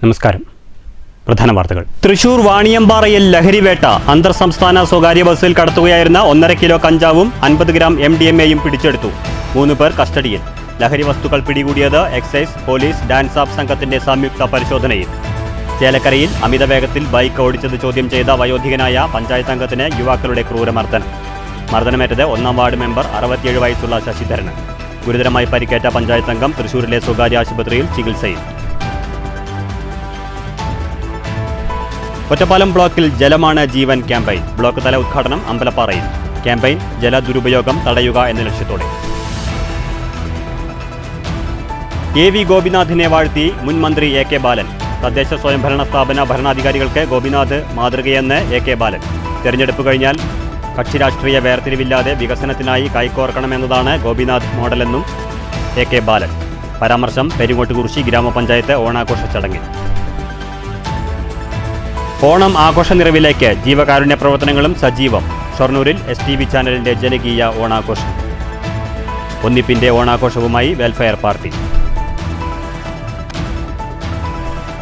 നമസ്കാരം. പ്രധാന വാർത്തകൾ. തൃശൂർ വാണിയമ്പാറയിൽ ലഹരിവേട്ട. അന്തർ സംസ്ഥാന സ്വകാര്യ ബസ്സിൽ കടത്തുകയായിരുന്ന 1.5 കിലോ കഞ്ചാവും 50 ഗ്രാം MDMAയും പിടിച്ചെടുത്തു. 3 പേർ കസ്റ്റഡിയിൽ. ലഹരി വസ്തുക്കൾ പിടികൂടിയത് എക്സൈസ്, പോലീസ്, ഡാൻസ് ഓഫ് സംഘത്തിന്റെ സംയുക്ത പരിശോധനയിൽ. ചേലക്കരയിൽ അമിത വേഗത്തിൽ ബൈക്ക് ഓടിച്ചത് ചോദ്യം ചെയ്ത വയോധികനായ പഞ്ചായത്ത് അംഗത്തിന് യുവാക്കളുടെ ക്രൂരമർദ്ദനം. മർദ്ദനമേറ്റത് 1-ാം വാർഡ് മെമ്പർ 67 വയസ്സുള്ള ശശിധരന്. ഗുരുതരമായി പരിക്കേറ്റ പഞ്ചായത്ത് അംഗം തൃശൂരിലെ സ്വകാര്യ ആശുപത്രിയിൽ ചികിത്സയിൽ. ഒറ്റപ്പാലം ബ്ലോക്കിൽ ജലമാണ് ജീവൻ ക്യാമ്പയിൻ. ബ്ലോക്ക് തല ഉദ്ഘാടനം അമ്പലപ്പാറയിൽ. ക്യാമ്പയിൻ ജല ദുരുപയോഗം തടയുക എന്ന ലക്ഷ്യത്തോടെ. AV ഗോപിനാഥിനെ വാഴ്ത്തി മുൻ മന്ത്രി AK ബാലൻ. തദ്ദേശ സ്വയംഭരണ സ്ഥാപന ഭരണാധികാരികൾക്ക് ഗോപിനാഥ് മാതൃകയെന്ന് AK ബാലൻ. തെരഞ്ഞെടുപ്പ് കഴിഞ്ഞാൽ കക്ഷി രാഷ്ട്രീയ വേർതിരിവില്ലാതെ വികസനത്തിനായി കൈകോർക്കണമെന്നതാണ് ഗോപിനാഥ് മോഡലെന്നും AK ബാലൻ. പരാമർശം പെരിങ്ങോട്ടുകുറിശി ഗ്രാമപഞ്ചായത്ത് ഓണാഘോഷ ചടങ്ങിൽ. ഓണം ആഘോഷ നിറവിലേക്ക്. ജീവകാരുണ്യ പ്രവർത്തനങ്ങളും സജീവം. ഷൊർണൂരിൽ STV ചാനലിന്റെ ജനകീയ ഓണാഘോഷം. ഒന്നിപ്പിന്റെ ഓണാഘോഷവുമായി welfare party.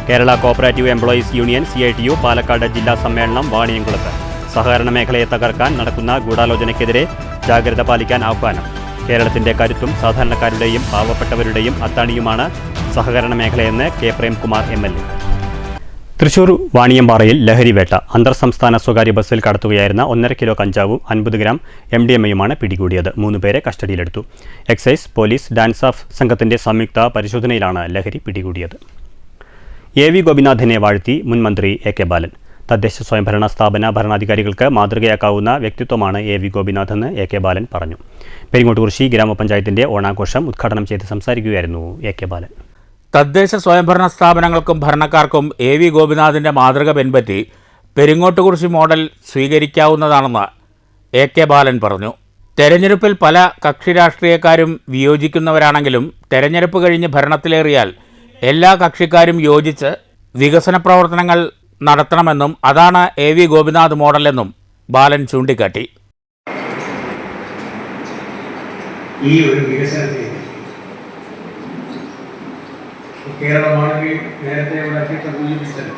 Kerala cooperative employees union CITU Palakkad ജില്ലാ സമ്മേളനം വാണിയംകുളത്ത്. സഹകരണ മേഖലയെ തകർക്കാൻ നടക്കുന്ന ഗൂഢാലോചനയ്ക്കെതിരെ ജാഗ്രത പാലിക്കാൻ ആഹ്വാനം. കേരളത്തിന്റെ കരുത്തും സാധാരണക്കാരുടെയും പാവപ്പെട്ടവരുടെയും അത്താണിയുമാണ് സഹകരണ മേഖലയെന്ന് K പ്രേംകുമാർ MLA. തൃശൂർ വാണിയമ്പാറയിൽ ലഹരിവേട്ട. അന്തർ സംസ്ഥാന സ്വകാര്യ ബസ്സിൽ കടത്തുകയായിരുന്ന 1.5 കിലോ കഞ്ചാവും 50 ഗ്രാം MDMAയുമാണ് പിടികൂടിയത്. 3 പേരെ കസ്റ്റഡിയിലെടുത്തു. എക്സൈസ്, പോലീസ്, ഡാൻസ് ഓഫ് സംഘത്തിന്റെ സംയുക്ത പരിശോധനയിലാണ് ലഹരി പിടികൂടിയത്. AV ഗോപിനാഥിനെ വാഴ്ത്തി മുൻ മന്ത്രി AK ബാലൻ. തദ്ദേശ സ്വയംഭരണ സ്ഥാപന ഭരണാധികാരികൾക്ക് മാതൃകയാക്കാവുന്ന വ്യക്തിത്വമാണ് AV ഗോപിനാഥെന്ന് AK ബാലൻ പറഞ്ഞു. പെരിങ്ങോട്ടുകുറിശി ഗ്രാമപഞ്ചായത്തിന്റെ ഓണാഘോഷം ഉദ്ഘാടനം ചെയ്ത് സംസാരിക്കുകയായിരുന്നു AK ബാലൻ. തദ്ദേശ സ്വയംഭരണ സ്ഥാപനങ്ങൾക്കും ഭരണക്കാർക്കും AV ഗോപിനാഥിൻ്റെ മാതൃക പിൻപറ്റി പെരിങ്ങോട്ടുകുറിശി മോഡൽ സ്വീകരിക്കാവുന്നതാണെന്ന് AK ബാലൻ പറഞ്ഞു. തെരഞ്ഞെടുപ്പിൽ പല കക്ഷി രാഷ്ട്രീയക്കാരും വിയോജിക്കുന്നവരാണെങ്കിലും തെരഞ്ഞെടുപ്പ് കഴിഞ്ഞ് ഭരണത്തിലേറിയാൽ എല്ലാ കക്ഷിക്കാരും യോജിച്ച് വികസന പ്രവർത്തനങ്ങൾ നടത്തണമെന്നും അതാണ് AV ഗോപിനാഥ് മോഡലെന്നും ബാലൻ ചൂണ്ടിക്കാട്ടി. ഈ ഒരു വികസനത്തിൽ കേരളമാണെങ്കിൽ നേരത്തെ ഇവിടെ അധ്യക്ഷൻ സൂചിപ്പിച്ചത്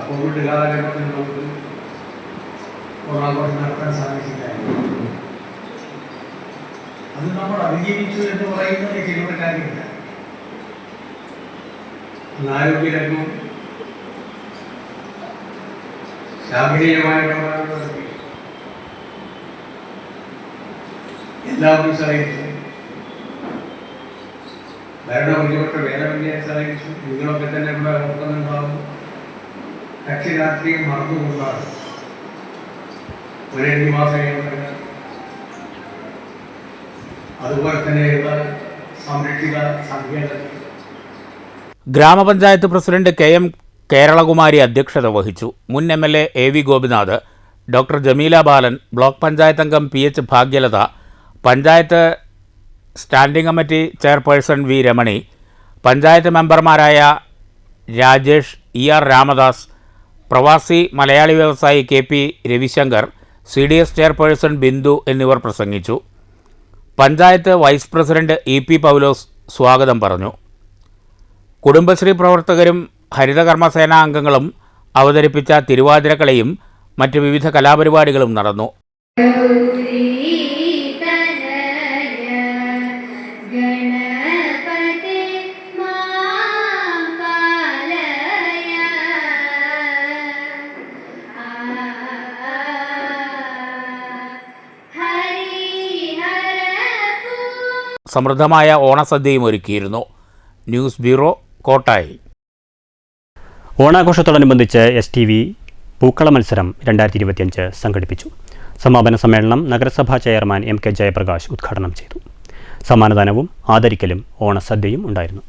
കോവിഡ് കാലഘട്ടത്തിൽ നമുക്ക് ഓണാഘോഷം നടത്താൻ സാധിച്ചില്ലായിരുന്നു. അത് നമ്മൾ അതിജീവിച്ചു എന്ന് പറയുന്നത് ചിലരുടെ കാര്യമില്ല. ആരോഗ്യരംഗവും ശാഖനീയമായ പ്രവർത്തനങ്ങൾ നടത്തി എല്ലാവരും സഹായിച്ചു. ഭരണപരിപക്ഷ വേദവിദ്യാൻ സഹായിച്ചു. നിങ്ങളൊക്കെ തന്നെ ഇവിടെ ഓർക്കുന്നുണ്ടാവും. കക്ഷി രാഷ്ട്രീയം മറന്നുകൊണ്ടാണ് ഒരു നിവാസങ്ങൾ അതുപോലെ തന്നെ സംരക്ഷിത സംഖ്യകൾ. ഗ്രാമപഞ്ചായത്ത് പ്രസിഡന്റ് KM കേരളകുമാരി അധ്യക്ഷത വഹിച്ചു. മുൻ MLA AV Gopinath, doctor Jameela Balan, block panchayat അംഗം PH Bhagyalatha, panchayat standing committee chairperson V Ramani, panchayat മെമ്പർമാരായ രാജേഷ്, ER രാമദാസ്, പ്രവാസി മലയാളി വ്യവസായി KP Ravishankar, CDS chairperson Bindu എന്നിവർ പ്രസംഗിച്ചു. Panchayat vice president EP Paulose സ്വാഗതം പറഞ്ഞു. കുടുംബശ്രീ പ്രവർത്തകരും ഹരിതകർമ്മസേനാ അംഗങ്ങളും അവതരിപ്പിച്ച തിരുവാതിരക്കളിയും മറ്റ് വിവിധ കലാപരിപാടികളും നടന്നു. സമൃദ്ധമായ ഓണസദ്യയും ഒരുക്കിയിരുന്നു. News bureau, Kottayi. ഓണാഘോഷത്തോടനുബന്ധിച്ച് STV പൂക്കള മത്സരം 2025 സംഘടിപ്പിച്ചു. സമാപന സമ്മേളനം നഗരസഭാ ചെയർമാൻ MK ജയപ്രകാശ് ഉദ്ഘാടനം ചെയ്തു. സമ്മാനദാനവും ആദരിക്കലും ഓണസദ്യയും ഉണ്ടായിരുന്നു.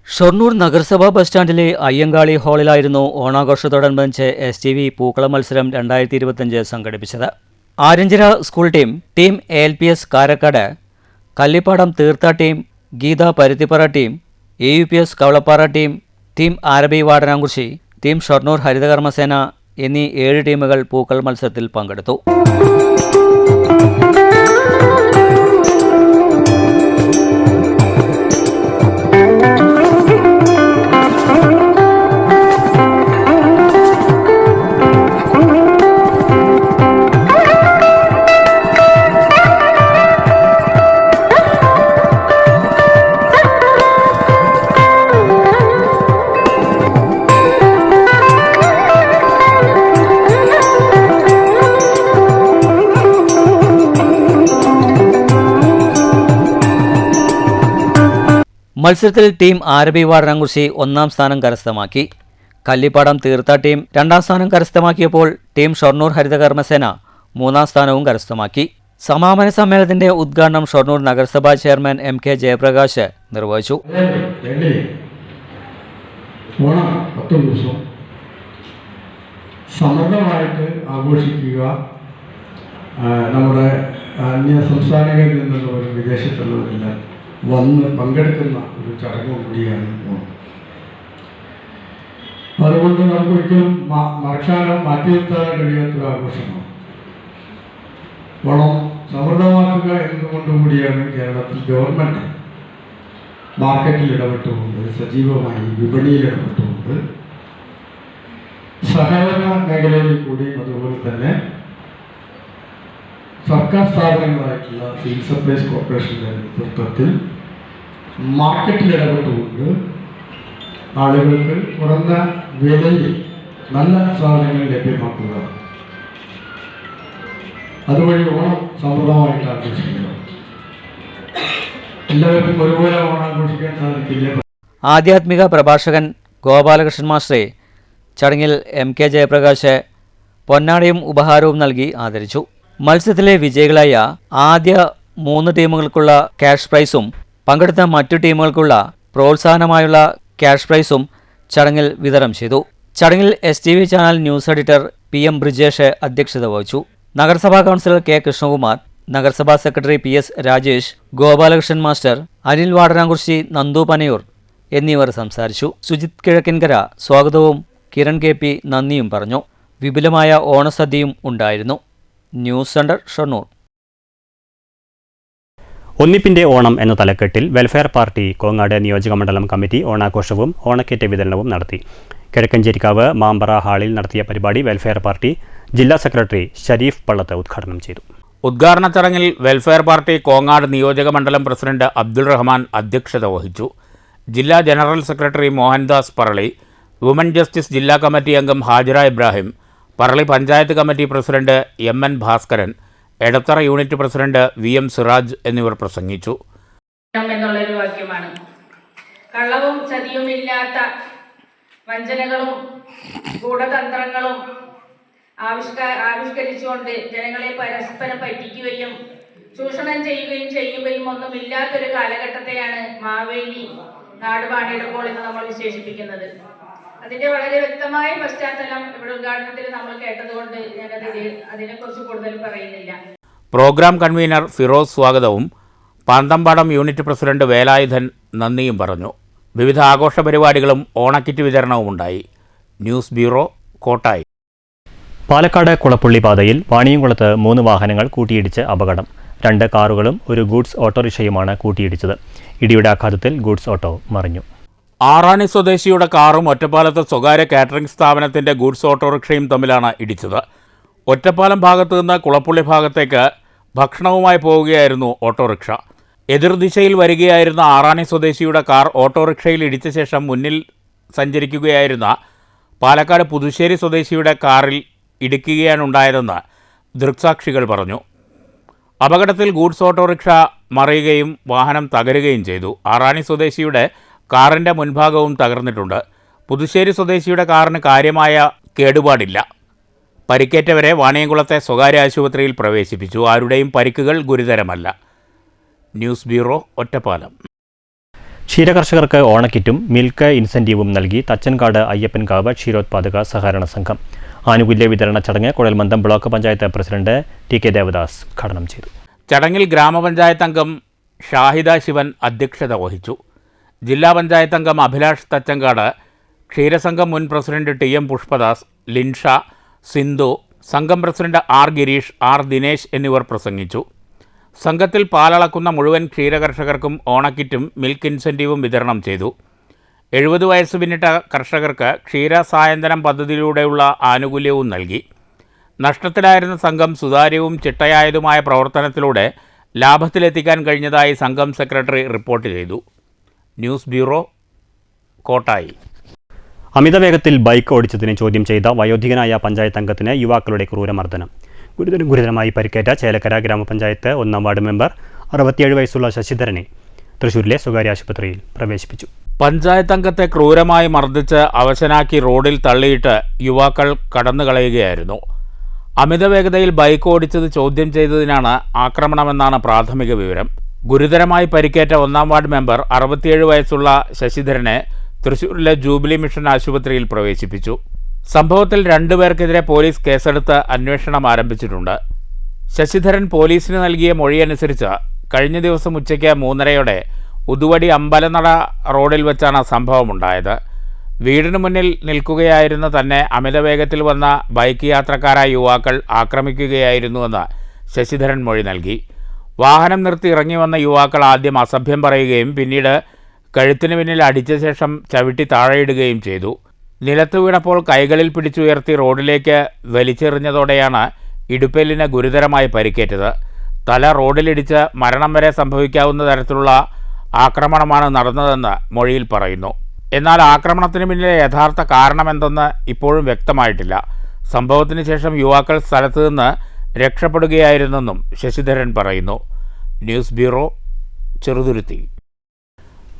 ഷൊർണൂർ നഗരസഭാ ബസ് സ്റ്റാൻഡിലെ അയ്യങ്കാളി ഹാളിലായിരുന്നു ഓണാഘോഷത്തോടനുബന്ധിച്ച് STV പൂക്കള മത്സരം 2025 സംഘടിപ്പിച്ചത്. Aranchira school team ALPS Karakkad, Kallippadam തീർത്ത team, Geetha Paruthippara team, AUPS Kavalappara team Arabi Vadanamkurissi, team Shoranur Harithakarmasena എന്നീ 7 ടീമുകൾ പൂക്കൾ മത്സരത്തിൽ പങ്കെടുത്തു. മത്സരത്തിൽ ടീം ആരബി വാടനാംകുറിശി 1-ാം സ്ഥാനം കരസ്ഥമാക്കി. കല്ലിപ്പാടം തീർത്ത ടീം 2-ാം സ്ഥാനം കരസ്ഥമാക്കിയപ്പോൾ ടീം ഷൊർണൂർ ഹരിതകർമ്മസേന 3-ാം സ്ഥാനവും കരസ്ഥമാക്കി. സമാപന സമ്മേളനത്തിന്റെ ഉദ്ഘാടനം ഷൊർണൂർ നഗരസഭാ ചെയർമാൻ MK ജയപ്രകാശ് നിർവഹിച്ചു. ഓണം 10 ദിവസം സമൃദ്ധമായിട്ട് ആഘോഷിക്കുക, നമ്മുടെ അന്യ സംസ്ഥാനങ്ങളിൽ നിന്നുള്ളവരും വിദേശത്തുള്ളവരെല്ലാം വന്ന് പങ്കെടുക്കുന്ന ഒരു ചടങ്ങ് കൂടിയാണ് ഓണം. അതുകൊണ്ട് നമുക്കൊരിക്കലും മറക്കാനോ മാറ്റി നിർത്താനോ കഴിയാത്തൊരു ആഘോഷമാണ്. ഓണം സമൃദ്ധമാക്കുക എന്നതുകൊണ്ടുകൂടിയാണ് കേരളത്തിൽ ഗവൺമെൻറ് മാർക്കറ്റിൽ ഇടപെട്ടുകൊണ്ട്, സജീവമായി വിപണിയിൽ ഇടപെട്ടുകൊണ്ട്, സഹകരണ മേഖലയിൽ കൂടിയും അതുപോലെ തന്നെ സർക്കാർ സ്ഥാപനങ്ങളായിട്ടുള്ള സിവിൽ സപ്ലൈസ് കോർപ്പറേഷൻ്റെ നേതൃത്വത്തിൽ മാർക്കറ്റിൽ ഇടപെട്ടുകൊണ്ട് ആളുകൾക്ക് കുറഞ്ഞ വിലയിൽ നല്ല സാധനങ്ങൾ ലഭ്യമാക്കുക, അതുവഴി ഓണം സമൃദ്ധമായിട്ട് ആഘോഷിക്കുക. എല്ലാവർക്കും ഒരുപോലെ ഓണം ആഘോഷിക്കാൻ സാധിക്കില്ല. ആധ്യാത്മിക പ്രഭാഷകൻ ഗോപാലകൃഷ്ണൻ മാസ്റ്ററെ ചടങ്ങിൽ MK ജയപ്രകാശ് പൊന്നാടയും ഉപഹാരവും നൽകി ആദരിച്ചു. മത്സരത്തിലെ വിജയികളായ ആദ്യ 3 ടീമുകൾക്കുള്ള ക്യാഷ് പ്രൈസും പങ്കെടുത്ത മറ്റു ടീമുകൾക്കുള്ള പ്രോത്സാഹനമായുള്ള ക്യാഷ് പ്രൈസും ചടങ്ങിൽ വിതരണം ചെയ്തു. ചടങ്ങിൽ STV channel news editor PM Brijesh അധ്യക്ഷത വഹിച്ചു. നഗരസഭാ കൗൺസിലർ K കൃഷ്ണകുമാർ, നഗരസഭാ secretary PS Rajesh, Gopalakrishnan master, Anil Vadanamkurissi, Nandu Panayur എന്നിവർ സംസാരിച്ചു. സുജിത് കിഴക്കിൻകര സ്വാഗതവും കിരൺ KP നന്ദിയും പറഞ്ഞു. വിപുലമായ ഓണസദ്യയും ഉണ്ടായിരുന്നു. News centre Shoranur. ഒന്നിപ്പിന്റെ ഓണം എന്ന തലക്കെട്ടിൽ വെൽഫെയർ പാർട്ടി കോങ്ങാട് നിയോജകമണ്ഡലം കമ്മിറ്റി ഓണാഘോഷവും ഓണക്കിറ്റ് വിതരണവും നടത്തി. കിഴക്കഞ്ചേരിക്കാവ് മാമ്പറ ഹാളിൽ നടത്തിയ പരിപാടി വെൽഫെയർ പാർട്ടി ജില്ലാ സെക്രട്ടറി ഷരീഫ് പള്ളത്ത് ഉദ്ഘാടനം ചെയ്തു. ഉദ്ഘാടന ചടങ്ങിൽ വെൽഫെയർ പാർട്ടി കോങ്ങാട് നിയോജകമണ്ഡലം പ്രസിഡന്റ് അബ്ദുൾ റഹ്മാൻ അധ്യക്ഷത വഹിച്ചു. ജില്ലാ general secretary Mohandas Parali, women justice ജില്ലാ കമ്മിറ്റി അംഗം Hajira Ibrahim, Parali panchayat committee president MN Bhaskaran, Edathara unit president VM Siraj എന്നിവർ പ്രസംഗിച്ചു. എന്നുള്ളൊരു വാക്യമാണ്. കള്ളവും ചതിയുമില്ലാത്ത വഞ്ചനകളും ഗൂഢതന്ത്രങ്ങളും ആവിഷ്കരിച്ചുകൊണ്ട് ജനങ്ങളെ പരസ്പരം പറ്റിക്കുകയും ചൂഷണം ചെയ്യുകയും ഒന്നുമില്ലാത്തൊരു കാലഘട്ടത്തെയാണ് മാവേലി നാടുവാണിടുമ്പോൾ എന്ന് നമ്മൾ വിശേഷിപ്പിക്കുന്നത്. അതിന്റെ വളരെ വ്യക്തമായ പശ്ചാത്തലം ഇവിടെ ഉദ്ഘാടനത്തിൽ നമ്മൾ കേട്ടതുകൊണ്ട് അതിനെക്കുറിച്ച് കൂടുതൽ പറയുന്നില്ല. പ്രോഗ്രാം കൺവീനർ ഫിറോസ് സ്വാഗതവും പാന്തമ്പാടം യൂണിറ്റ് പ്രസിഡന്റ് വേലായുധൻ നന്ദിയും പറഞ്ഞു. വിവിധ ആഘോഷ പരിപാടികളും ഓണക്കിറ്റ് വിതരണവും ഉണ്ടായി. News bureau, Kottayi. പാലക്കാട് കുളപ്പുള്ളി പാതയിൽ വാണിയംകുളത്ത് 3 വാഹനങ്ങൾ കൂട്ടിയിടിച്ച് അപകടം. 2 കാറുകളും ഒരു ഗൂഡ്സ് ഓട്ടോറിക്ഷയുമാണ് കൂട്ടിയിടിച്ചത്. ഇടിയുടെ ആഘാതത്തിൽ ഗൂഡ്സ് ഓട്ടോ മറിഞ്ഞു. ആറാണി സ്വദേശിയുടെ കാറും ഒറ്റപ്പാലത്തെ സ്വകാര്യ കാറ്ററിംഗ് സ്ഥാപനത്തിൻ്റെ ഗൂഡ്സ് ഓട്ടോറിക്ഷയും തമ്മിലാണ് ഇടിച്ചത്. ഒറ്റപ്പാലം ഭാഗത്തു നിന്ന് കുളപ്പുള്ളി ഭാഗത്തേക്ക് ഭക്ഷണവുമായി പോവുകയായിരുന്നു ഓട്ടോറിക്ഷ. എതിർദിശയിൽ വരികയായിരുന്ന ആറാണി സ്വദേശിയുടെ കാർ ഓട്ടോറിക്ഷയിൽ ഇടിച്ച ശേഷം മുന്നിൽ സഞ്ചരിക്കുകയായിരുന്ന പാലക്കാട് പുതുശ്ശേരി സ്വദേശിയുടെ കാറിൽ ഇടിക്കുകയാണുണ്ടായതെന്ന് ദൃക്സാക്ഷികൾ പറഞ്ഞു. അപകടത്തിൽ ഗൂഡ്സ് ഓട്ടോറിക്ഷ മറിയുകയും വാഹനം തകരുകയും ചെയ്തു. ആറാണി സ്വദേശിയുടെ കാറിൻ്റെ മുൻഭാഗവും തകർന്നിട്ടുണ്ട്. പുതുശ്ശേരി സ്വദേശിയുടെ കാറിന് കാര്യമായ കേടുപാടില്ല. പരിക്കേറ്റവരെ വാണിയംകുളത്തെ സ്വകാര്യ ആശുപത്രിയിൽ പ്രവേശിപ്പിച്ചു. ആരുടെയും പരിക്കുകൾ ഗുരുതരമല്ല. News bureau, Ottapalam. ക്ഷീരകർഷകർക്ക് ഓണക്കിറ്റും മിൽക്ക് ഇൻസെന്റീവും നൽകി തച്ചൻകാട് അയ്യപ്പൻകാവ് ക്ഷീരോത്പാദക സഹകരണ സംഘം. ആനുകൂല്യ വിതരണ ചടങ്ങ് കുഴൽമന്ദം block panchayat president TK Devadas ഉദ്ഘാടനം ചെയ്തു. ചടങ്ങിൽ ഗ്രാമപഞ്ചായത്ത് അംഗം ഷാഹിദ ശിവൻ അധ്യക്ഷത വഹിച്ചു. ജില്ലാ പഞ്ചായത്ത് അംഗം അഭിലാഷ് തച്ചങ്കാട്, ക്ഷീരസംഘം മുൻ പ്രസിഡന്റ് TM പുഷ്പദാസ്, ലിൻഷ, സിന്ധു, സംഘം president R Girish, R Dinesh എന്നിവർ പ്രസംഗിച്ചു. സംഘത്തിൽ പാലളക്കുന്ന മുഴുവൻ ക്ഷീരകർഷകർക്കും ഓണക്കിറ്റും മിൽക്ക് ഇൻസെൻറ്റീവും വിതരണം ചെയ്തു. 70 വയസ്സ് പിന്നിട്ട കർഷകർക്ക് ക്ഷീരസായന്തനം പദ്ധതിയിലൂടെയുള്ള ആനുകൂല്യവും നൽകി. നഷ്ടത്തിലായിരുന്ന സംഘം സുതാര്യവും ചിട്ടയായതുമായ പ്രവർത്തനത്തിലൂടെ ലാഭത്തിലെത്തിക്കാൻ കഴിഞ്ഞതായി സംഘം സെക്രട്ടറി റിപ്പോർട്ട് ചെയ്തു. News bureau, Kottayi. അമിതവേഗത്തിൽ ബൈക്ക് ഓടിച്ചതിന് ചോദ്യം ചെയ്ത വയോധികനായ പഞ്ചായത്ത് അംഗത്തിന് യുവാക്കളുടെ ക്രൂരമർദ്ദനം. ഗുരുതരമായി പരിക്കേറ്റ ചേലക്കര ഗ്രാമപഞ്ചായത്ത് 1-ാം വാർഡ് മെമ്പർ 67 വയസ്സുള്ള ശശിധരനെ തൃശൂരിലെ സ്വകാര്യ ആശുപത്രിയിൽ പ്രവേശിപ്പിച്ചു. പഞ്ചായത്ത് അംഗത്തെ ക്രൂരമായി മർദ്ദിച്ച് അവശനാക്കി റോഡിൽ തള്ളിയിട്ട് യുവാക്കൾ കടന്നുകളയുകയായിരുന്നു. അമിതവേഗതയിൽ ബൈക്ക് ഓടിച്ചത് ചോദ്യം ചെയ്തതിനാണ് ആക്രമണമെന്നാണ് പ്രാഥമിക വിവരം. ഗുരുതരമായി പരിക്കേറ്റ 1-ാം വാർഡ് മെമ്പർ 67 വയസ്സുള്ള ശശിധരനെ തൃശൂരിലെ ജൂബിലി മിഷൻ ആശുപത്രിയിൽ പ്രവേശിപ്പിച്ചു. സംഭവത്തിൽ 2 പേർക്കെതിരെ പോലീസ് കേസെടുത്ത് അന്വേഷണം ആരംഭിച്ചിട്ടുണ്ട്. ശശിധരൻ പോലീസിന് നൽകിയ മൊഴിയനുസരിച്ച് കഴിഞ്ഞ ദിവസം ഉച്ചയ്ക്ക് 3:30 ഉതുവടി അമ്പലനട റോഡിൽ വെച്ചാണ് സംഭവമുണ്ടായത്. വീടിന് മുന്നിൽ നിൽക്കുകയായിരുന്ന തന്നെ അമിതവേഗത്തിൽ വന്ന ബൈക്ക് യാത്രക്കാരായ യുവാക്കൾ ആക്രമിക്കുകയായിരുന്നുവെന്ന് ശശിധരൻ മൊഴി നൽകി. വാഹനം നിർത്തി ഇറങ്ങി വന്ന യുവാക്കൾ ആദ്യം അസഭ്യം പറയുകയും പിന്നീട് കഴുത്തിന് പിന്നിൽ അടിച്ച ശേഷം ചവിട്ടി താഴെയിടുകയും ചെയ്തു. നിലത്ത് വീണപ്പോൾ കൈകളിൽ പിടിച്ചുയർത്തി റോഡിലേക്ക് വലിച്ചെറിഞ്ഞതോടെയാണ് ഇടുപ്പെല്ലിന് ഗുരുതരമായി പരിക്കേറ്റത്. തല റോഡിലിടിച്ച് മരണം വരെ സംഭവിക്കാവുന്ന തരത്തിലുള്ള ആക്രമണമാണ് നടന്നതെന്ന് മൊഴിയിൽ പറയുന്നു. എന്നാൽ ആക്രമണത്തിന് പിന്നിലെ യഥാർത്ഥ കാരണമെന്തെന്ന് ഇപ്പോഴും വ്യക്തമായിട്ടില്ല. സംഭവത്തിന് ശേഷം യുവാക്കൾ സ്ഥലത്ത് നിന്ന് രക്ഷപ്പെടുകയായിരുന്നെന്നും ശശിധരൻ പറയുന്നു. News bureau, Cheruthuruthy.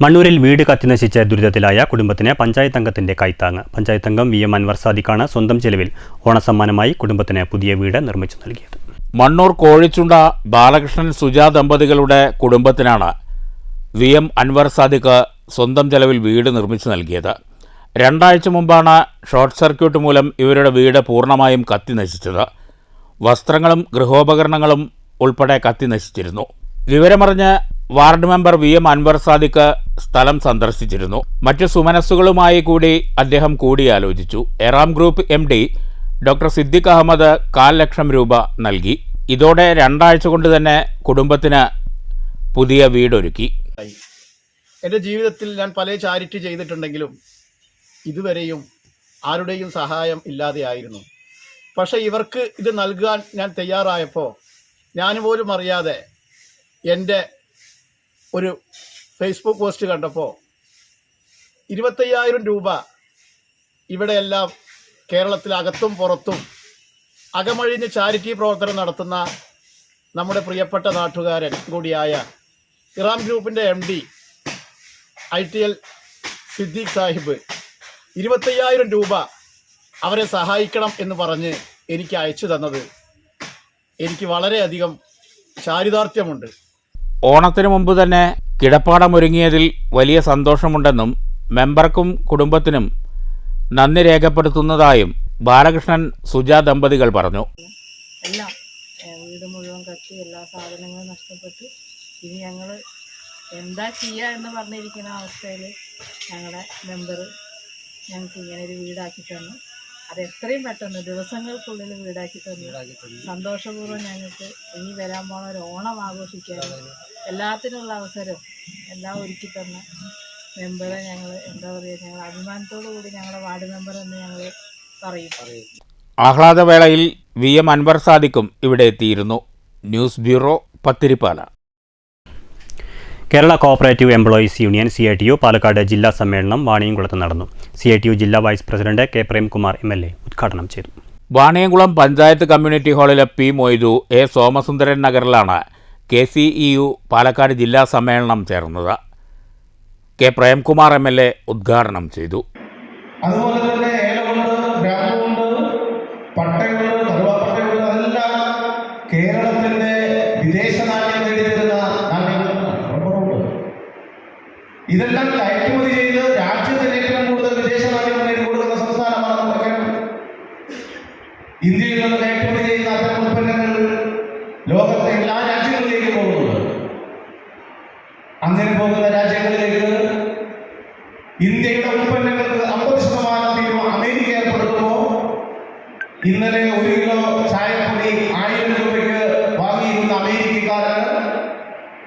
മണ്ണൂരിൽ വീട് കത്തിനശിച്ച ദുരിതത്തിലായ കുടുംബത്തിന് പഞ്ചായത്ത് അംഗത്തിന്റെ കൈത്താങ്ങ്. പഞ്ചായത്ത് അംഗം VM അൻവർ സാദിഖാണ് സ്വന്തം ചെലവിൽ ഓണസമ്മാനമായി കുടുംബത്തിന് പുതിയ വീട് നിർമ്മിച്ചു നൽകിയത്. മണ്ണൂർ കോഴിച്ചുണ്ട ബാലകൃഷ്ണൻ സുജ ദമ്പതികളുടെ കുടുംബത്തിനാണ് VM അൻവർ സാദിഖ് സ്വന്തം ചെലവിൽ വീട് നിർമ്മിച്ചു നൽകിയത്. 2 ആഴ്ച മുമ്പാണ് ഷോർട്ട് സർക്യൂട്ട് മൂലം ഇവരുടെ വീട് പൂർണ്ണമായും കത്തി നശിച്ചത്. വസ്ത്രങ്ങളും ഗൃഹോപകരണങ്ങളും ഉൾപ്പെടെ കത്തി നശിച്ചിരുന്നു. വിവരമറിഞ്ഞ് ward member VM Anwar Sadiq സ്ഥലം സന്ദർശിച്ചിരുന്നു. മറ്റ് സുമനസ്സുകളുമായി കൂടി അദ്ദേഹം കൂടിയാലോചിച്ചു. Eram group MD doctor Siddique Ahmed 1,00,000 രൂപ നൽകി. ഇതോടെ 2 ആഴ്ച കൊണ്ട് തന്നെ കുടുംബത്തിന് പുതിയ വീടൊരുക്കി. എൻ്റെ ജീവിതത്തിൽ ഞാൻ പല ചാരിറ്റി ചെയ്തിട്ടുണ്ടെങ്കിലും ഇതുവരെയും ആരുടെയും സഹായം ഇല്ലാതെയായിരുന്നു. പക്ഷേ ഇവർക്ക് ഇത് നൽകാൻ ഞാൻ തയ്യാറായപ്പോൾ ഞാൻ പോലും അറിയാതെ എൻ്റെ ഒരു ഫേസ്ബുക്ക് പോസ്റ്റ് കണ്ടപ്പോൾ 25,000 രൂപ ഇവിടെയെല്ലാം കേരളത്തിലകത്തും പുറത്തും അകമഴിഞ്ഞ് ചാരിറ്റി പ്രവർത്തനം നടത്തുന്ന നമ്മുടെ പ്രിയപ്പെട്ട നാട്ടുകാരൻ കൂടിയായ ഇറാം ഗ്രൂപ്പിൻ്റെ MD ITL സിദ്ദീഖ് സാഹിബ് 25,000 രൂപ അവരെ സഹായിക്കണം എന്ന് പറഞ്ഞ് എനിക്ക് അയച്ചു തന്നത് എനിക്ക് വളരെയധികം ചാരിതാർത്ഥ്യമുണ്ട്. ഓണത്തിന് മുമ്പ് തന്നെ കിടപ്പാടമൊരുങ്ങിയതിൽ വലിയ സന്തോഷമുണ്ടെന്നും മെമ്പർക്കും കുടുംബത്തിനും നന്ദി രേഖപ്പെടുത്തുന്നതായും ബാലകൃഷ്ണൻ സുജ ദമ്പതികൾ പറഞ്ഞു. എല്ലാം വീട് മുഴുവൻ കത്തി, എല്ലാ സാധനങ്ങളും നഷ്ടപ്പെട്ടു. ഇനി ഞങ്ങൾ എന്താ ചെയ്യുക എന്ന് പറഞ്ഞിരിക്കുന്ന അവസ്ഥയിൽ ഞങ്ങളുടെ മെമ്പർ ഞങ്ങൾക്ക് ഇങ്ങനെ ഒരു വീടാക്കി തന്നു. അത് എത്രയും പെട്ടെന്ന് ദിവസങ്ങൾക്കുള്ളിൽ വീടാക്കി തന്നു. സന്തോഷപൂർവ്വം ഞങ്ങൾക്ക് ഇനി വരാൻ പോണ ഒരു ഓണം ആഘോഷിക്കാനും എല്ലാത്തിനുള്ള അവസരം എല്ലാം ഒരുക്കി തന്ന മെമ്പറെ ഞങ്ങൾ എന്താ പറയുക, ഞങ്ങൾ അഭിമാനത്തോടു കൂടി ഞങ്ങളുടെ വാർഡ് മെമ്പർ എന്ന് ഞങ്ങൾ പറയും. ആഹ്ലാദവേളയിൽ VM അൻവർ സാദിഖും ഇവിടെ എത്തിയിരുന്നു. News bureau, Pathiripala. Kerala cooperative employees union CITU Palakkad ജില്ലാ സമ്മേളനം വാണിയംകുളത്ത് നടന്നു. CITU ജില്ലാ vice president K Premkumar MLA ഉദ്ഘാടനം ചെയ്തു. വാണിയംകുളം പഞ്ചായത്ത് കമ്മ്യൂണിറ്റി ഹാളിലെ P മൊയ്തു, A സോമസുന്ദരൻ നഗറിലാണ് KCEU പാലക്കാട് ജില്ലാ സമ്മേളനം ചേർന്നത്. K പ്രേംകുമാർ MLA ഉദ്ഘാടനം ചെയ്തു. അതുപോലെ തന്നെ ഏലമുണ്ട്, ഗ്രാമമുണ്ട്, പട്ടയുണ്ട്, കറുവാപ്പട്ടയുണ്ട്. അതെല്ലാം കേരളത്തിന്റെ വിദേശ നാണ്യം നേടിത്തരുന്ന നാണ്യങ്ങളുണ്ട്. ഇതെല്ലാം കയറ്റുമതി ചെയ്ത് രാജ്യത്തിന് ഏറ്റവും കൂടുതൽ വിദേശ നാണ്യം നേടിക്കൊടുക്കുന്ന സംസ്ഥാനമാണ് നമ്മുടെ കേരളം. ഇന്ത്യയിൽ നിന്ന് കയറ്റുമതി ചെയ്യുന്ന അത്തരം ഉൽപ്പന്നങ്ങൾ ലോകത്തെ എല്ലാ രാജ്യങ്ങളിലേക്കും പോകുന്നുണ്ട്. അങ്ങനെ പോകുന്ന രാജ്യങ്ങളിലേക്ക് ഇന്ത്യയുടെ ഉൽപ്പന്നങ്ങൾക്ക് 50% തീരുവ അമേരിക്ക ഏർപ്പെടുത്തുമ്പോൾ ഇന്നലെ 1 കിലോ ചായപ്പൊടി 1000 രൂപയ്ക്ക് വാങ്ങിയിരുന്ന അമേരിക്കക്കാരന്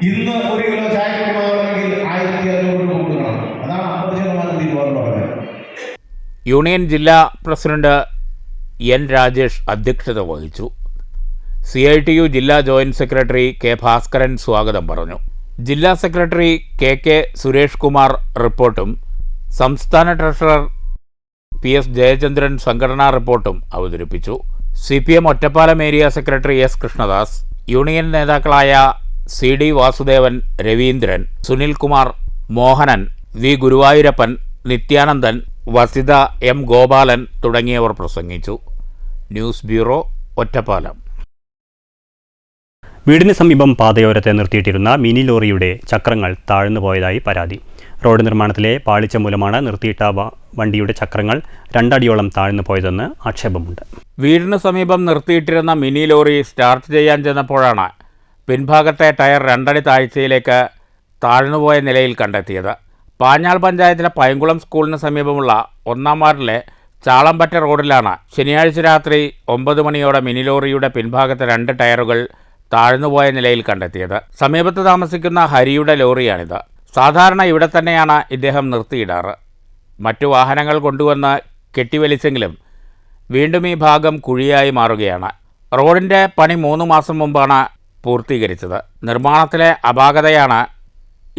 ഇന്ന് 1 കിലോ ചായപ്പൊടി വാങ്ങണമെങ്കിൽ 1,200 രൂപ കൊടുക്കണം. അതാണ് 50% തീരുവ എന്ന് പറയുന്നത്. യൂണിയൻ ജില്ലാ പ്രസിഡന്റ് N രാജേഷ് അധ്യക്ഷത വഹിച്ചു. CITU ജില്ലാ ജോയിന്റ് സെക്രട്ടറി K ഭാസ്കരൻ സ്വാഗതം പറഞ്ഞു. ജില്ലാ സെക്രട്ടറി KK സുരേഷ് കുമാർ റിപ്പോർട്ടും സംസ്ഥാന ട്രഷറർ PS ജയചന്ദ്രൻ സംഘടനാ റിപ്പോർട്ടും അവതരിപ്പിച്ചു. CPM Ottapalam area secretary S Krishnadas, union നേതാക്കളായ CD Vasudevan, Raveendran, Sunilkumar, Mohanan, V Guruvayurappan, Nithyanandan, Vasitha, M Gopalan തുടങ്ങിയവർ പ്രസംഗിച്ചു. News bureau, Ottapalam. വീടിന് സമീപം പാതയോരത്തെ നിർത്തിയിട്ടിരുന്ന മിനി ലോറിയുടെ ചക്രങ്ങൾ താഴ്ന്നുപോയതായി പരാതി. റോഡ് നിർമ്മാണത്തിലെ പാളിച്ച മൂലമാണ് നിർത്തിയിട്ട വണ്ടിയുടെ ചക്രങ്ങൾ 2 അടിയോളം താഴ്ന്നു പോയതെന്ന് ആക്ഷേപമുണ്ട്. വീടിന് സമീപം നിർത്തിയിട്ടിരുന്ന മിനി ലോറി സ്റ്റാർട്ട് ചെയ്യാൻ ചെന്നപ്പോഴാണ് പിൻഭാഗത്തെ ടയർ 2 അടി താഴ്ചയിലേക്ക് താഴ്ന്നുപോയ നിലയിൽ കണ്ടെത്തിയത്. പാഞ്ഞാൾ പഞ്ചായത്തിലെ പൈങ്കുളം സ്കൂളിന് സമീപമുള്ള 1-ാം വാർഡിലെ ചാളമ്പറ്റ റോഡിലാണ് ശനിയാഴ്ച രാത്രി 9 മണിയോടെ മിനി ലോറിയുടെ പിൻഭാഗത്തെ 2 ടയറുകൾ താഴ്ന്നുപോയ നിലയിൽ കണ്ടെത്തിയത്. സമീപത്ത് താമസിക്കുന്ന ഹരിയുടെ ലോറിയാണിത്. സാധാരണ ഇവിടെ തന്നെയാണ് ഇദ്ദേഹം നിർത്തിയിടാറ്. മറ്റു വാഹനങ്ങൾ കൊണ്ടുവന്ന് കെട്ടിവലിച്ചെങ്കിലും വീണ്ടും ഈ ഭാഗം കുഴിയായി മാറുകയാണ്. റോഡിൻ്റെ പണി 3 മാസം മുമ്പാണ് പൂർത്തീകരിച്ചത്. നിർമ്മാണത്തിലെ അപാകതയാണ്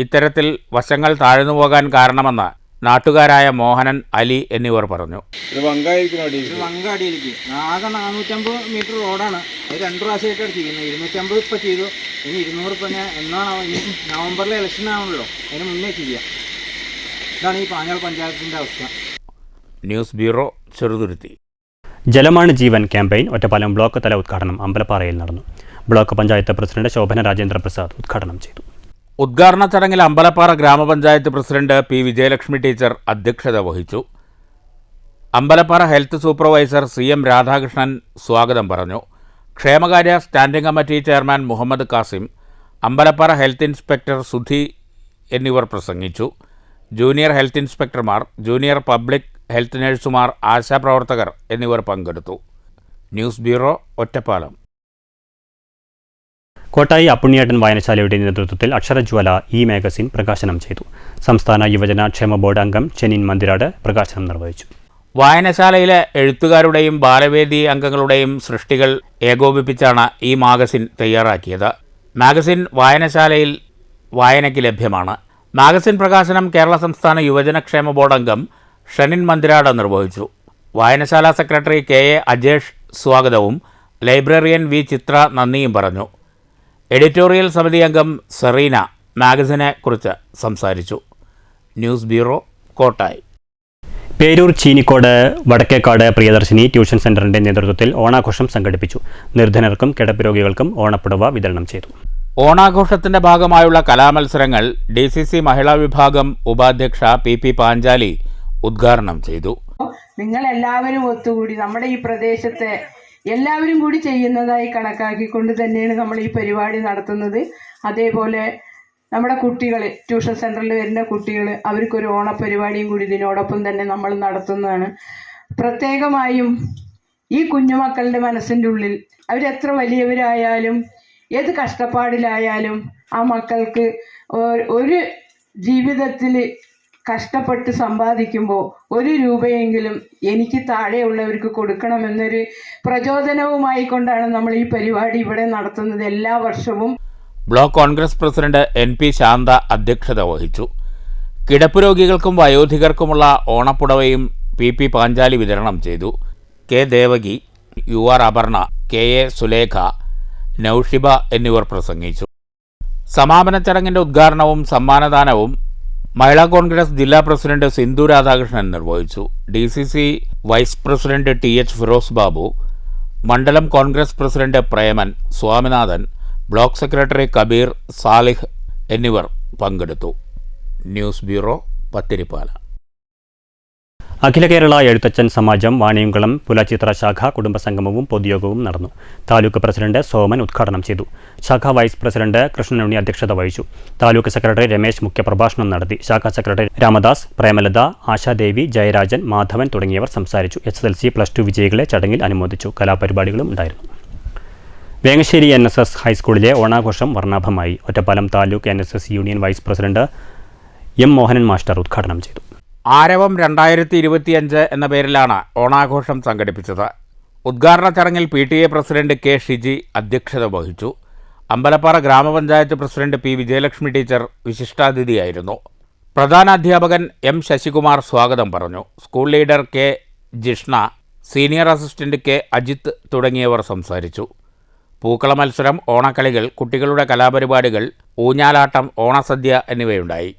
ഇത്തരത്തിൽ വശങ്ങൾ താഴ്ന്നു പോകാൻ കാരണമെന്ന് നാട്ടുകാരായ മോഹനൻ, അലി എന്നിവർ പറഞ്ഞു. വങ്കാടിയിലേക്ക് ആകെ 450 മീറ്റർ റോഡാണ്. അത് 2 പ്രാവശ്യമായിട്ട് ചെയ്യുന്നത്. 250 ഇപ്പോൾ ചെയ്തു. ഇനി 200 ഇപ്പം എന്നാണോ, ഇനി നവംബറിലെ ഇലക്ഷൻ ആണല്ലോ, അതിന് മുന്നേ ചെയ്യാം. ഇതാണ് ഈ പാഞ്ഞാൾ പഞ്ചായത്തിൻ്റെ അവസ്ഥ. News bureau, Cheruthuruthy. ജലമാണ് ജീവൻ ക്യാമ്പയിൻ ഒറ്റപ്പാലം ബ്ലോക്ക് തല ഉദ്ഘാടനം അമ്പലപ്പാറയിൽ നടന്നു. ബ്ലോക്ക് പഞ്ചായത്ത് പ്രസിഡന്റ് ശോഭന രാജേന്ദ്ര പ്രസാദ് ഉദ്ഘാടനം ചെയ്തു. ഉദ്ഘാടന ചടങ്ങിൽ അമ്പലപ്പാറ ഗ്രാമപഞ്ചായത്ത് പ്രസിഡന്റ് പി വിജയലക്ഷ്മി ടീച്ചർ അധ്യക്ഷത വഹിച്ചു. Ambalappara health supervisor CM Radhakrishnan സ്വാഗതം പറഞ്ഞു. ക്ഷേമകാര്യ standing committee chairman Muhammad Kasim, Ambalappara health inspector Sudhi എന്നിവർ പ്രസംഗിച്ചു. ജൂനിയർ ഹെൽത്ത് ഇൻസ്പെക്ടർമാർ, ജൂനിയർ പബ്ലിക് ഹെൽത്ത് നഴ്സുമാർ, ആശാപ്രവർത്തകർ എന്നിവർ പങ്കെടുത്തു. News bureau, Ottapalam. കോട്ടായി അപ്പുണ്ണിയേട്ടൻ വായനശാലയുടെ നേതൃത്വത്തിൽ അക്ഷരജ്വാല മാഗസിൻ പ്രകാശനം ചെയ്തു. സംസ്ഥാന യുവജന ക്ഷേമ ബോർഡ് അംഗം ചെനിൻ മന്ദിരാട് പ്രകാശനം നിർവഹിച്ചു. വായനശാലയിലെ എഴുത്തുകാരുടെയും ബാലവേദി അംഗങ്ങളുടെയും സൃഷ്ടികൾ ഏകോപിപ്പിച്ചാണ് ഈ മാഗസിൻ തയ്യാറാക്കിയത്. മാഗസിൻ വായനശാലയിൽ വായനയ്ക്ക് ലഭ്യമാണ്. മാഗസിൻ പ്രകാശനം കേരള സംസ്ഥാന യുവജനക്ഷേമ ബോർഡ് അംഗം ഷെനിൻ മന്ദിരാട് നിർവഹിച്ചു. വായനശാല സെക്രട്ടറി KA അജേഷ് സ്വാഗതവും ലൈബ്രറിയൻ V ചിത്ര നന്ദിയും പറഞ്ഞു. എഡിറ്റോറിയൽ സമിതി അംഗം സെറീന മാഗസിനെ കുറിച്ച് സംസാരിച്ചു. News bureau, Kottayi. Peroor Cheenikode Vadakkekad Priyadarshini tuition സെന്ററിന്റെ നേതൃത്വത്തിൽ ഓണാഘോഷം സംഘടിപ്പിച്ചു. നിർധനർക്കും കിടപ്പ് രോഗികൾക്കും ഓണപ്പുടവ വിതരണം ചെയ്തു. ഓണാഘോഷത്തിന്റെ ഭാഗമായുള്ള കലാമത്സരങ്ങൾ DCC മഹിളാ വിഭാഗം ഉപാധ്യക്ഷ PP പാഞ്ചാലി ഉദ്ഘാടനം ചെയ്തു. നിങ്ങൾ എല്ലാവരും ഒത്തുകൂടി നമ്മുടെ ഈ പ്രദേശത്തെ എല്ലാവരും കൂടി ചെയ്യുന്നതായി കണക്കാക്കിക്കൊണ്ട് തന്നെയാണ് നമ്മൾ ഈ പരിപാടി നടത്തുന്നത്. അതേപോലെ നമ്മുടെ കുട്ടികൾ, ട്യൂഷൻ സെൻറ്ററിൽ വരുന്ന കുട്ടികൾ, അവർക്കൊരു ഓണപ്പരിപാടിയും കൂടി ഇതിനോടൊപ്പം തന്നെ നമ്മൾ നടത്തുന്നതാണ്. പ്രത്യേകമായും ഈ കുഞ്ഞുമക്കളുടെ മനസ്സിൻ്റെ ഉള്ളിൽ അവരെത്ര വലിയവരായാലും ഏത് കഷ്ടപ്പാടിലായാലും ആ മക്കൾക്ക് ഒരു ജീവിതത്തിൽ കഷ്ടപ്പെട്ട് സമ്പാദിക്കുമ്പോൾ 1 രൂപയെങ്കിലും എനിക്ക് താഴെയുള്ളവർക്ക് കൊടുക്കണമെന്നൊരു പ്രചോദനവുമായി കൊണ്ടാണ് നമ്മൾ ഈ പരിപാടി ഇവിടെ നടത്തുന്നത് എല്ലാ വർഷവും. Block Congress president NP Shantha അധ്യക്ഷത വഹിച്ചു. കിടപ്പ് രോഗികൾക്കും വയോധികർക്കുമുള്ള ഓണപ്പുടവയും PP പാഞ്ചാലി വിതരണം ചെയ്തു. K Devaki, UR Aparna, KA Sulekha, നൌഷിബ എന്നിവർ പ്രസംഗിച്ചു. സമാപന ചടങ്ങിന്റെ ഉദ്ഘാടനവും സമ്മാനദാനവും മഹിളാ കോൺഗ്രസ് ജില്ലാ പ്രസിഡന്റ് സിന്ധു രാധാകൃഷ്ണൻ നിർവഹിച്ചു. DCC vice president TH Firoz Babu, മണ്ഡലം Congress president Preman, Swaminathan, block secretary Kabeer, Salih എന്നിവർ പങ്കെടുത്തു. News bureau, Pathiripala. അഖില കേരള എഴുത്തച്ഛൻ സമാജം വാണിയംകുളം പുലച്ചിത്ര ശാഖ കുടുംബസംഗമവും പൊതുയോഗവും നടന്നു. താലൂക്ക് പ്രസിഡന്റ് സോമൻ ഉദ്ഘാടനം ചെയ്തു. ശാഖ വൈസ് പ്രസിഡന്റ് കൃഷ്ണനുണ്ണി അധ്യക്ഷത വഹിച്ചു. താലൂക്ക് സെക്രട്ടറി രമേശ് മുഖ്യപ്രഭാഷണം നടത്തി. ശാഖാ സെക്രട്ടറി രാമദാസ്, പ്രേമലത, ആശാദേവി, ജയരാജൻ, മാധവൻ തുടങ്ങിയവർ സംസാരിച്ചു. SSLC, +2 വിജയികളെ ചടങ്ങിൽ അനുമോദിച്ചു. കലാപരിപാടികളും ഉണ്ടായിരുന്നു. വേങ്ങശ്ശേരി NSS ഹൈസ്കൂളിലെ ഓണാഘോഷം വർണ്ണാഭമായി. Ottapalam taluk NSS union vice president M Mohanan master ഉദ്ഘാടനം ചെയ്തു. ആരവം 2025 എന്ന പേരിലാണ് ഓണാഘോഷം സംഘടിപ്പിച്ചത്. ഉദ്ഘാടന ചടങ്ങിൽ PTA പ്രസിഡന്റ് K ഷിജി അധ്യക്ഷത വഹിച്ചു. അമ്പലപ്പാറ ഗ്രാമപഞ്ചായത്ത് പ്രസിഡന്റ് P വിജയലക്ഷ്മി ടീച്ചർ വിശിഷ്ടാതിഥിയായിരുന്നു. പ്രധാനാധ്യാപകൻ M ശശികുമാർ സ്വാഗതം പറഞ്ഞു. School leader K Jishna, senior assistant K Ajith തുടങ്ങിയവർ സംസാരിച്ചു. പൂക്കള മത്സരം, ഓണക്കളികൾ, കുട്ടികളുടെ കലാപരിപാടികൾ, ഊഞ്ഞാലാട്ടം, ഓണസദ്യ എന്നിവയുണ്ടായി.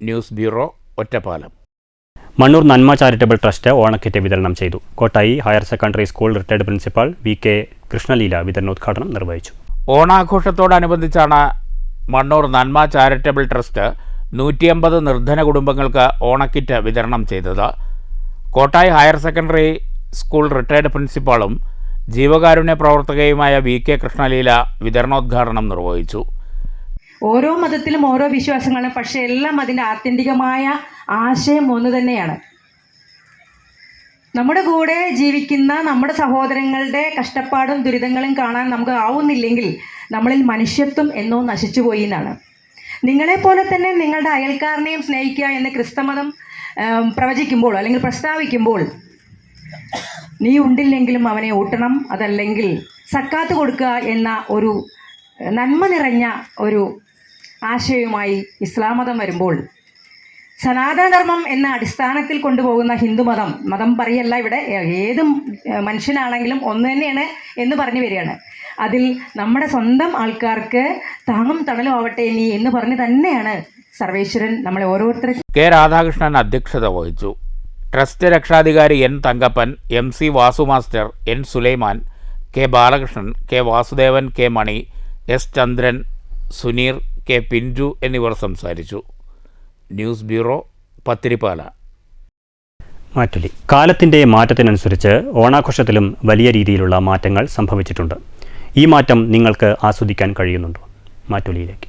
News bureau, Ottapalam. Mannur Nanma charitable trust ഓണക്കിറ്റ് വിതരണം ചെയ്തു. Kottayi higher secondary school retired principal VK Krishnaleela വിതരണോദ്ഘാടനം നിർവഹിച്ചു. ഓണാഘോഷത്തോടനുബന്ധിച്ചാണ് മണ്ണൂർ നന്മ ചാരിറ്റബിൾ ട്രസ്റ്റ് 150 നിർധന കുടുംബങ്ങൾക്ക് ഓണക്കിറ്റ് വിതരണം ചെയ്തത്. Kottayi higher secondary school retired പ്രിൻസിപ്പാളും ജീവകാരുണ്യ പ്രവർത്തകയുമായ VK കൃഷ്ണലീല വിതരണോദ്ഘാടനം നിർവഹിച്ചു. ഓരോ മതത്തിലും ഓരോ വിശ്വാസങ്ങളാണ്, പക്ഷേ എല്ലാം അതിൻ്റെ ആത്യന്തികമായ ആശയം ഒന്ന് തന്നെയാണ്. നമ്മുടെ കൂടെ ജീവിക്കുന്ന നമ്മുടെ സഹോദരങ്ങളുടെ കഷ്ടപ്പാടും ദുരിതങ്ങളും കാണാൻ നമുക്ക് ആവുന്നില്ലെങ്കിൽ നമ്മളിൽ മനുഷ്യത്വം എന്നോ നശിച്ചുപോയി എന്നാണ്. നിങ്ങളെപ്പോലെ തന്നെ നിങ്ങളുടെ അയൽക്കാരനെയും സ്നേഹിക്കുക എന്ന് ക്രിസ്തുമതം പ്രവചിക്കുമ്പോൾ അല്ലെങ്കിൽ പ്രസ്താവിക്കുമ്പോൾ, നീ ഉണ്ടില്ലെങ്കിലും അവനെ ഊട്ടണം, അതല്ലെങ്കിൽ സക്കാത്ത് കൊടുക്കുക എന്ന ഒരു നന്മ നിറഞ്ഞ ഒരു ആശയവുമായി ഇസ്ലാം മതം വരുമ്പോൾ, സനാതനധർമ്മം എന്ന അടിസ്ഥാനത്തിൽ കൊണ്ടുപോകുന്ന ഹിന്ദുമതം, മതം പറയല്ല ഇവിടെ, ഏത് മനുഷ്യനാണെങ്കിലും ഒന്ന് തന്നെയാണ് എന്ന് പറഞ്ഞു വരികയാണ്. അതിൽ നമ്മുടെ സ്വന്തം ആൾക്കാർക്ക് താങ്ങും തണലും ആവട്ടെ നീ എന്ന് പറഞ്ഞ് തന്നെയാണ് സർവേശ്വരൻ നമ്മളെ ഓരോരുത്തരും. K. രാധാകൃഷ്ണൻ അധ്യക്ഷത വഹിച്ചു. ട്രസ്റ്റ് രക്ഷാധികാരി N. Thankappan, MC Vasu master, N. Sulaiman, K. Balakrishnan, K. Vasudevan, K. Mani, S. Chandran, Suneer, K. Pinchu എന്നിവർ സംസാരിച്ചു. News bureau, Pathiripala. മാറ്റുലി. കാലത്തിൻ്റെ മാറ്റത്തിനനുസരിച്ച് ഓണാഘോഷത്തിലും വലിയ രീതിയിലുള്ള മാറ്റങ്ങൾ സംഭവിച്ചിട്ടുണ്ട്. ഈ മാറ്റം നിങ്ങൾക്ക് ആസ്വദിക്കാൻ കഴിയുന്നുണ്ടോ? മാറ്റുലിയിലേക്ക്.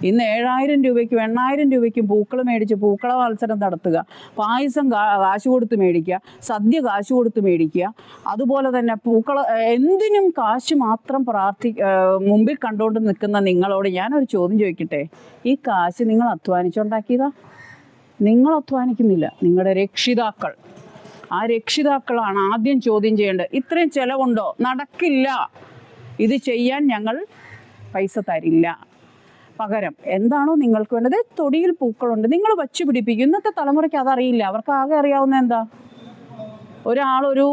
ഇന്ന് 7000 രൂപയ്ക്കും 8000 രൂപയ്ക്കും പൂക്കൾ മേടിച്ച് പൂക്കള മത്സരം നടത്തുക, പായസം കാശ് കൊടുത്ത് മേടിക്കുക, സദ്യ കാശ് കൊടുത്ത് മേടിക്കുക, അതുപോലെ തന്നെ എന്തിനും കാശ് മാത്രം മുമ്പിൽ കണ്ടുകൊണ്ട് നിൽക്കുന്ന നിങ്ങളോട് ഞാനൊരു ചോദ്യം ചോദിക്കട്ടെ. ഈ കാശ് നിങ്ങൾ അധ്വാനിച്ചുണ്ടാക്കിയതാ? നിങ്ങൾ അധ്വാനിക്കുന്നില്ല, നിങ്ങളുടെ രക്ഷിതാക്കൾ. ആ രക്ഷിതാക്കളാണ് ആദ്യം ചോദ്യം ചെയ്യേണ്ടത്. ഇത്രയും ചിലവുണ്ടോ? നടക്കില്ല, ഇത് ചെയ്യാൻ ഞങ്ങൾ പൈസ തരില്ല. പകരം എന്താണോ നിങ്ങൾക്ക് വേണ്ടത്? തൊടിയിൽ പൂക്കളുണ്ട്, നിങ്ങൾ വച്ചു പിടിപ്പിക്കും. ഇന്നത്തെ തലമുറയ്ക്ക് അതറിയില്ല. അവർക്ക് ആകെ അറിയാവുന്ന എന്താ? ഒരാളൊരു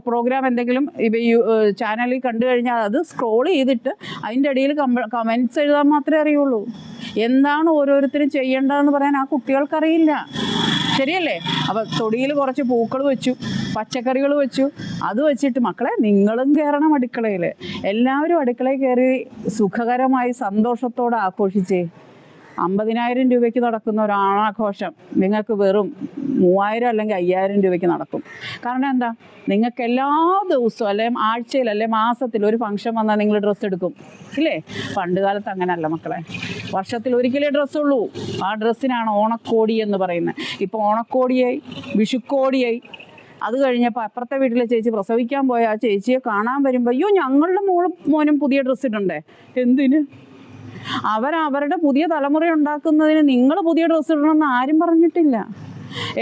പ്രോഗ്രാം എന്തെങ്കിലും ചാനലിൽ കണ്ടു കഴിഞ്ഞാൽ അത് സ്ക്രോൾ ചെയ്തിട്ട് അതിൻ്റെ ഇടയിൽ കമൻറ്റ്സ് എഴുതാൻ മാത്രമേ അറിയുള്ളൂ. എന്താണ് ഓരോരുത്തരും ചെയ്യേണ്ടതെന്ന് പറയാൻ ആ കുട്ടികൾക്കറിയില്ല. ശരിയല്ലേ? അപ്പം തൊടിയിൽ കുറച്ച് പൂക്കൾ വെച്ചു, പച്ചക്കറികൾ വെച്ചു, അത് വെച്ചിട്ട് മക്കളെ നിങ്ങളും കയറണം അടുക്കളയിൽ. എല്ലാവരും അടുക്കളയിൽ കയറി സുഖകരമായി സന്തോഷത്തോടെ ആഘോഷിച്ചേ. 50,000 രൂപയ്ക്ക് നടക്കുന്ന ഒരു ഓണാഘോഷം നിങ്ങൾക്ക് വെറും 3000 അല്ലെങ്കിൽ 5000 രൂപയ്ക്ക് നടക്കും. കാരണം എന്താ? നിങ്ങൾക്ക് എല്ലാ ദിവസവും അല്ലെങ്കിൽ ആഴ്ചയിൽ അല്ലെങ്കിൽ മാസത്തിൽ ഒരു ഫംഗ്ഷൻ വന്നാൽ നിങ്ങൾ ഡ്രസ്സ് എടുക്കും, ഇല്ലേ? പണ്ട് കാലത്ത് അങ്ങനെയല്ല മക്കളെ. വർഷത്തിൽ ഒരിക്കലേ ഡ്രസ്സുള്ളൂ. ആ ഡ്രസ്സിനാണ് ഓണക്കോടി എന്ന് പറയുന്നത്. ഇപ്പോൾ ഓണക്കോടിയായി, വിഷുക്കോടിയായി, അത് കഴിഞ്ഞപ്പോൾ അപ്പുറത്തെ വീട്ടിലെ ചേച്ചി പ്രസവിക്കാൻ പോയ ആ ചേച്ചിയെ കാണാൻ വരുമ്പോൾ അയ്യോ ഞങ്ങളുടെ മോനും പുതിയ ഡ്രസ്സ് ഇടണ്ടേ? എന്തിന്? അവരുടെ പുതിയ തലമുറ ഉണ്ടാക്കുന്നതിന് നിങ്ങൾ പുതിയ ഡ്രസ്സ് ഇടണമെന്ന് ആരും പറഞ്ഞിട്ടില്ല.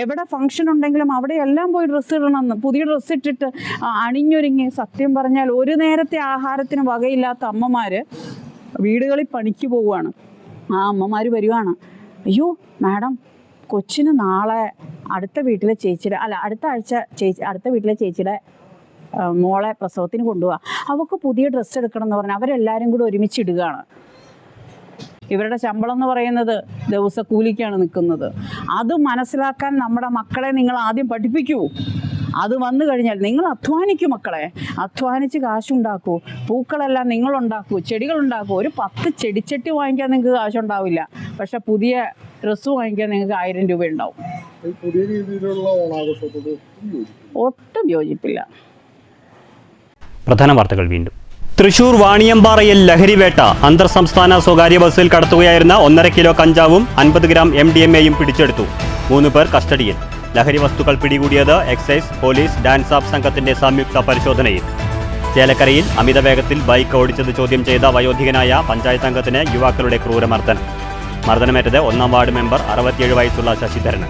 എവിടെ ഫംഗ്ഷൻ ഉണ്ടെങ്കിലും അവിടെ എല്ലാം പോയി ഡ്രസ്സ് ഇടണമെന്ന്, പുതിയ ഡ്രസ്സ് ഇട്ടിട്ട് അണിഞ്ഞൊരുങ്ങി. സത്യം പറഞ്ഞാൽ ഒരു നേരത്തെ ആഹാരത്തിന് വകയില്ലാത്ത അമ്മമാർ വീടുകളിൽ പണിക്ക് പോവുകയാണ്. ആ അമ്മമാർ വരികയാണ്, അയ്യോ മാഡം കൊച്ചിന് നാളെ അടുത്ത വീട്ടിലെ ചേച്ചിയുടെ അടുത്ത വീട്ടിലെ ചേച്ചിയുടെ മോളെ പ്രസവത്തിന് കൊണ്ടുപോവാ, അവൾക്ക് പുതിയ ഡ്രസ്സ് എടുക്കണം എന്ന് പറഞ്ഞാൽ അവരെല്ലാവരും കൂടി ഒരുമിച്ചിടുകയാണ്. ഇവരുടെ ശമ്പളം എന്ന് പറയുന്നത് ദിവസക്കൂലിക്കാണ് നിൽക്കുന്നത്. അത് മനസ്സിലാക്കാൻ നമ്മുടെ മക്കളെ നിങ്ങൾ ആദ്യം പഠിപ്പിക്കൂ. അത് വന്നു കഴിഞ്ഞാൽ നിങ്ങൾ അധ്വാനിക്കൂ മക്കളെ, അധ്വാനിച്ച് കാശുണ്ടാക്കൂ. പൂക്കളെല്ലാം നിങ്ങളുണ്ടാക്കൂ, ചെടികളുണ്ടാക്കൂ. ഒരു 10 ചെടിച്ചട്ടി വാങ്ങിക്കാൻ നിങ്ങൾക്ക് കാശുണ്ടാവില്ല, പക്ഷെ പുതിയ ഡ്രസ്സ് വാങ്ങിക്കാൻ നിങ്ങൾക്ക് 1000 രൂപ ഉണ്ടാവും. പുതിയ രീതിയിലുള്ള ഓണാഘോഷത്തോട് ഒട്ടും യോജിപ്പില്ല. പ്രധാന വാർത്തകൾ വീണ്ടും. തൃശൂർ വാണിയമ്പാറയിൽ ലഹരിവേട്ട. അന്തർ സംസ്ഥാന സ്വകാര്യ ബസ്സിൽ കടത്തുകയായിരുന്ന 1.5 കിലോ കഞ്ചാവും 50 ഗ്രാം MDMA-യും പിടിച്ചെടുത്തു. 3 പേർ കസ്റ്റഡിയിൽ. ലഹരി വസ്തുക്കൾ പിടികൂടിയത് എക്സൈസ്, പോലീസ്, ഡാൻസ് ഓഫ് സംഘത്തിന്റെ സംയുക്ത പരിശോധനയിൽ. ചേലക്കരയിൽ അമിത വേഗത്തിൽ ബൈക്ക് ഓടിച്ചത് ചോദ്യം ചെയ്ത വയോധികനായ പഞ്ചായത്ത് അംഗത്തിന് യുവാക്കളുടെ ക്രൂരമർദ്ദനം. മർദ്ദനമേറ്റത് 1-ാം വാർഡ് മെമ്പർ 67 വയസ്സുള്ള ശശിധരന്.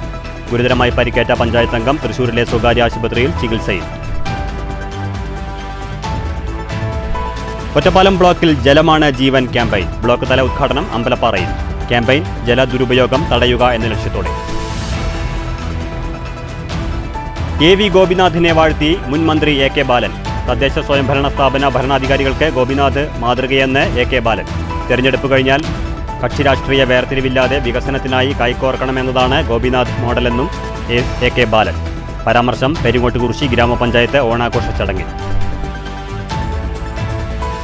ഗുരുതരമായി പരിക്കേറ്റ പഞ്ചായത്ത് അംഗം തൃശൂരിലെ സ്വകാര്യ ആശുപത്രിയിൽ ചികിത്സയിൽ. ഒറ്റപ്പാലം ബ്ലോക്കിൽ ജലമാണ് ജീവൻ ക്യാമ്പയിൻ. ബ്ലോക്ക് തല ഉദ്ഘാടനം അമ്പലപ്പാറയിൽ. ക്യാമ്പയിൻ ജല ദുരുപയോഗം തടയുക എന്ന ലക്ഷ്യത്തോടെ. AV ഗോപിനാഥിനെ വാഴ്ത്തി മുൻ മന്ത്രി AK ബാലൻ. തദ്ദേശ സ്വയംഭരണ സ്ഥാപന ഭരണാധികാരികൾക്ക് ഗോപിനാഥ് മാതൃകയെന്ന് AK ബാലൻ. തെരഞ്ഞെടുപ്പ് കഴിഞ്ഞാൽ കക്ഷി രാഷ്ട്രീയ വേർതിരിവില്ലാതെ വികസനത്തിനായി കൈകോർക്കണമെന്നതാണ് ഗോപിനാഥ് മോഡലെന്നും AK ബാലൻ. പരാമർശം പെരിങ്ങോട്ടുകുറിശി ഗ്രാമപഞ്ചായത്ത് ഓണാഘോഷ ചടങ്ങിൽ.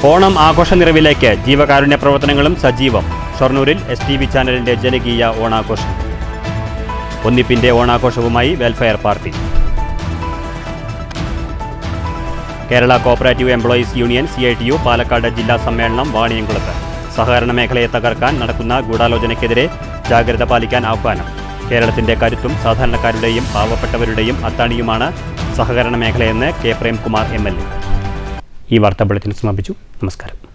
ഓണം ആഘോഷ നിറവിലേക്ക്. ജീവകാരുണ്യ പ്രവർത്തനങ്ങളും സജീവം. ഷൊർണൂരിൽ STV ചാനലിന്റെ ജനകീയ ഓണാഘോഷം. ഒന്നിപ്പിന്റെ ഓണാഘോഷവുമായി welfare party. Kerala cooperative employees union CITU Palakkad ജില്ലാ സമ്മേളനം വാണിയംകുളത്ത്. സഹകരണ മേഖലയെ തകർക്കാൻ നടക്കുന്ന ഗൂഢാലോചനയ്ക്കെതിരെ ജാഗ്രത പാലിക്കാൻ ആഹ്വാനം. കേരളത്തിന്റെ കരുത്തും സാധാരണക്കാരുടെയും പാവപ്പെട്ടവരുടെയും അത്താണിയുമാണ് സഹകരണ മേഖലയെന്ന് K. പ്രേംകുമാർ MLA. ഈ വാർത്താ ബുള്ളറ്റിൻ സമാപിച്ചു. നമസ്കാരം.